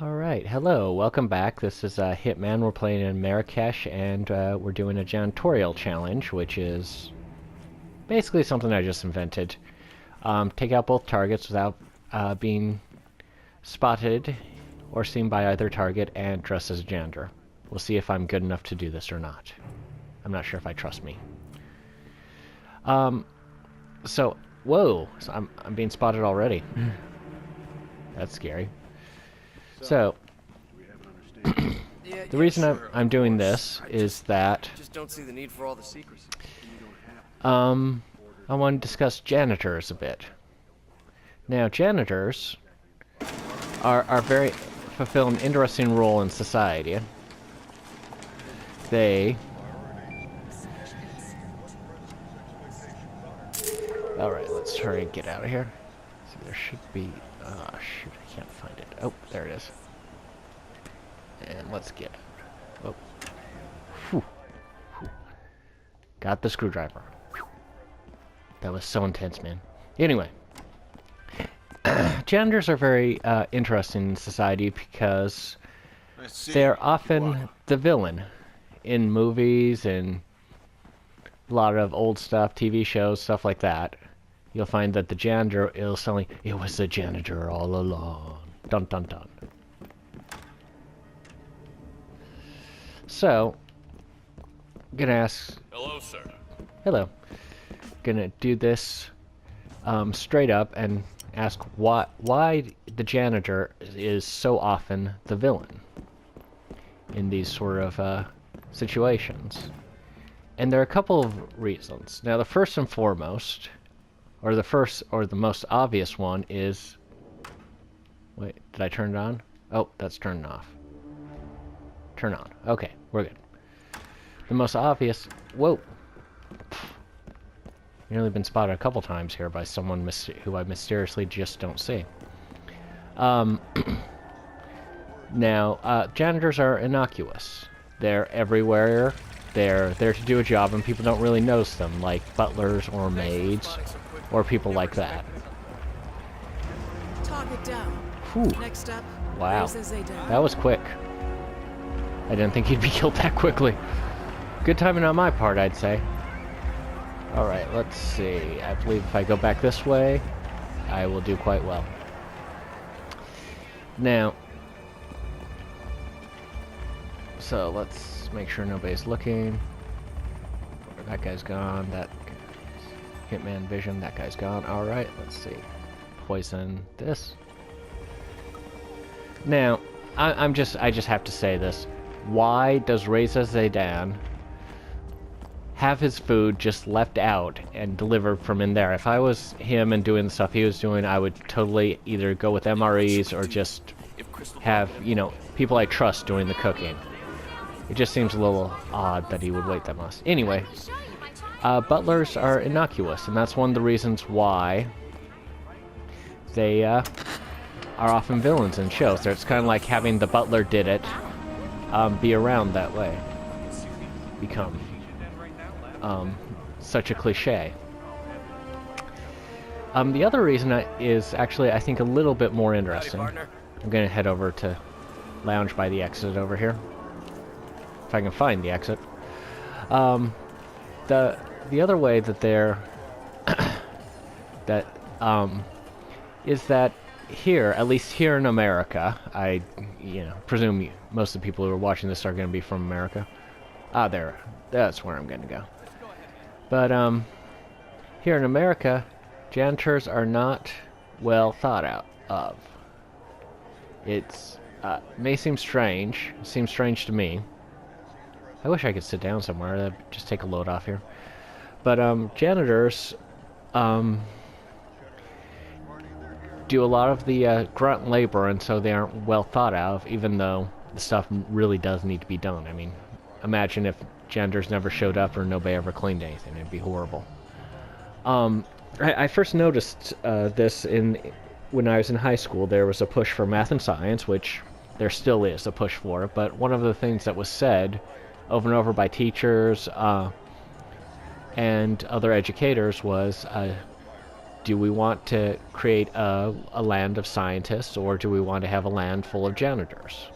Alright, hello, welcome back. This is Hitman. We're playing in Marrakesh, and we're doing a Janitorial challenge, which is basically something I just invented. Take out both targets without being spotted or seen by either target, and dress as a janitor. We'll see if I'm good enough to do this or not. I'm not sure if I trust me. Whoa, so I'm being spotted already. That's scary. So, the reason I'm doing this is that just don't see the need for all the secrecy. I want to discuss janitors a bit. Now, janitors are very fulfill an interesting role in society. They Alright, let's try and get out of here. See, there should be shoot, I can't find it. Oh, there it is. And let's get out. Oh. Whew. Whew. Got the screwdriver. Whew. That was so intense, man. Anyway. Janitors are very interesting in society because they're often the villain in movies and a lot of old stuff, TV shows, stuff like that. You'll find that the janitor is suddenly, it was the janitor all along. Dun dun dun. So, I'm gonna ask... Hello, sir. Hello. Gonna do this straight up and ask why the janitor is so often the villain in these sort of situations. And there are a couple of reasons. Now, the first and foremost, or the most obvious one is... Wait, did I turn it on? Oh, that's turned off. Turn on. Okay, we're good. The most obvious... Whoa! Nearly been spotted a couple times here by someone who I mysteriously just don't see. Now, janitors are innocuous. They're everywhere. They're there to do a job, and people don't really notice them, like butlers or maids, or people like that. Target down. Whew. Next up, Wow. that That was quick. I didn't think he'd be killed that quickly. Good timing on my part, I'd say. Alright, let's see. I believe if I go back this way, I will do quite well. Now, so let's make sure nobody's looking. That guy's gone. That Hitman vision, that guy's gone. Alright, let's see. Poison this. Now, I just have to say this. Why does Reza Zaydan have his food just left out and delivered from in there? If I was him and doing the stuff he was doing, I would totally either go with MREs or just have, you know, people I trust doing the cooking. It just seems a little odd that he would wait that much. Anyway, butlers are innocuous, and that's one of the reasons why they are often villains in shows. So it's kind of like having the butler did it be around that way. Become such a cliche. The other reason is actually, I think, a little bit more interesting. I'm going to head over to lounge by the exit over here. If I can find the exit. The other way that they're... is that here, at least here in America, I presume most of the people who are watching this are going to be from America. That's where I'm going to go. But here in America, janitors are not well thought out of. It's may seem strange. It seems strange to me. I wish I could sit down somewhere. That'd just take a load off here. But janitors do a lot of the grunt labor, and so they aren't well thought of, even though the stuff really does need to be done. I mean, imagine if janitors never showed up or nobody ever cleaned anything. It'd be horrible. I first noticed this when I was in high school. There was a push for math and science, which there still is a push for, but one of the things that was said over and over by teachers and other educators was do we want to create a land of scientists, or do we want to have a land full of janitors?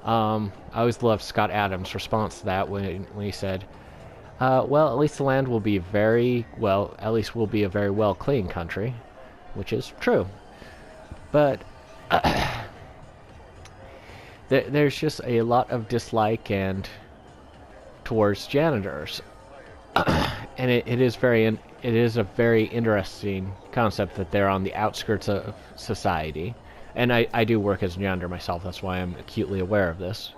I always loved Scott Adams' response to that when he said, well, at least the land will be at least we'll be a very well clean country, which is true. But there's just a lot of dislike and towards janitors, and it is a very interesting concept that they're on the outskirts of society. And I do work as a janitor myself, that's why I'm acutely aware of this.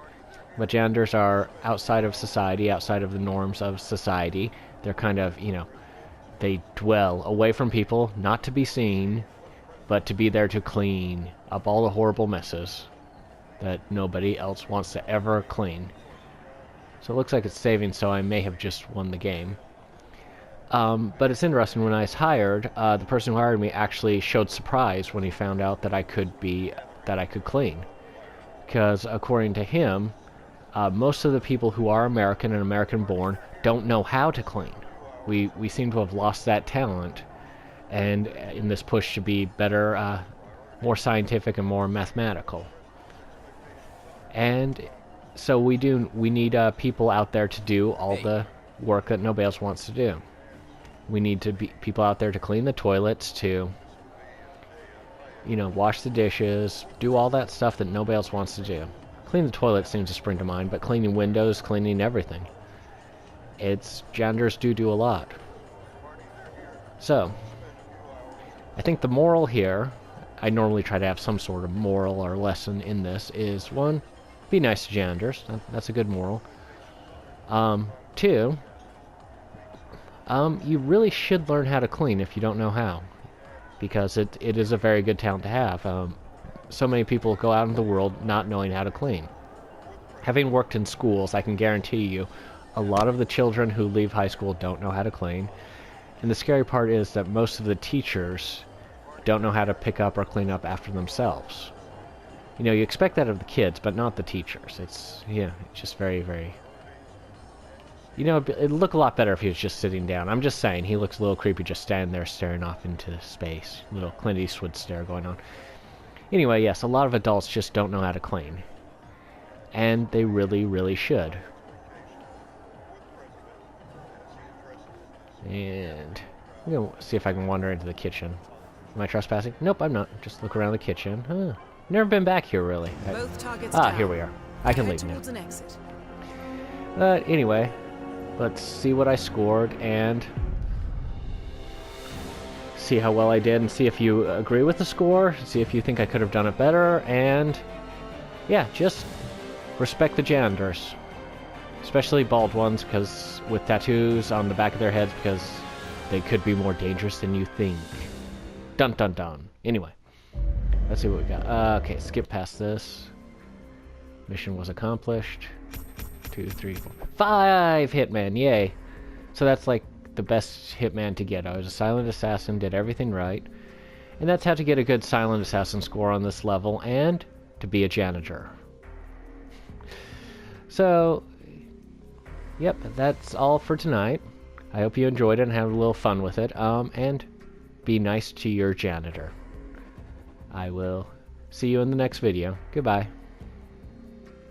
But janitors are outside of society, outside of the norms of society. They're kind of, they dwell away from people, not to be seen, but to be there to clean up all the horrible messes that nobody else wants to ever clean. So it looks like it's saving, so I may have just won the game. But it's interesting, when I was hired, the person who hired me actually showed surprise when he found out that I could clean. Because according to him, most of the people who are American and American-born don't know how to clean. We seem to have lost that talent, and in this push to be better, more scientific and more mathematical. And so we need people out there to do all the work that nobody else wants to do. We need to be people out there to clean the toilets, to wash the dishes, do all that stuff that nobody else wants to do. Clean the toilet seems to spring to mind, but cleaning windows, cleaning everything. Janitors do a lot. So, I think the moral here, I normally try to have some sort of moral or lesson in this, is 1, be nice to janitors. That's a good moral. 2, you really should learn how to clean if you don't know how, because it is a very good talent to have. So many people go out in the world not knowing how to clean. Having worked in schools, I can guarantee you a lot of the children who leave high school don't know how to clean. And the scary part is that most of the teachers don't know how to pick up or clean up after themselves. You expect that of the kids, but not the teachers. It's just very, very... it'd look a lot better if he was just sitting down. I'm just saying, he looks a little creepy just standing there staring off into space. Little Clint Eastwood stare going on. Anyway, yes, a lot of adults just don't know how to clean. And they really, really should. And I'm going to see if I can wander into the kitchen. Am I trespassing? Nope, I'm not. Just look around the kitchen. Huh. Never been back here, really. Here we are. I can leave now. But anyway, let's see what I scored and see how well I did, and see if you agree with the score, see if you think I could have done it better, and yeah, just respect the janitors. Especially bald ones, because with tattoos on the back of their heads, because they could be more dangerous than you think. Dun dun dun. Anyway, let's see what we got. Okay, skip past this. Mission was accomplished. 2, 3, 4, 5 Hitman, yay. So that's like the best Hitman to get. I was a silent assassin, did everything right. And that's how to get a good silent assassin score on this level, and to be a janitor. So, yep, that's all for tonight. I hope you enjoyed it and had a little fun with it. And be nice to your janitor. I will see you in the next video. Goodbye.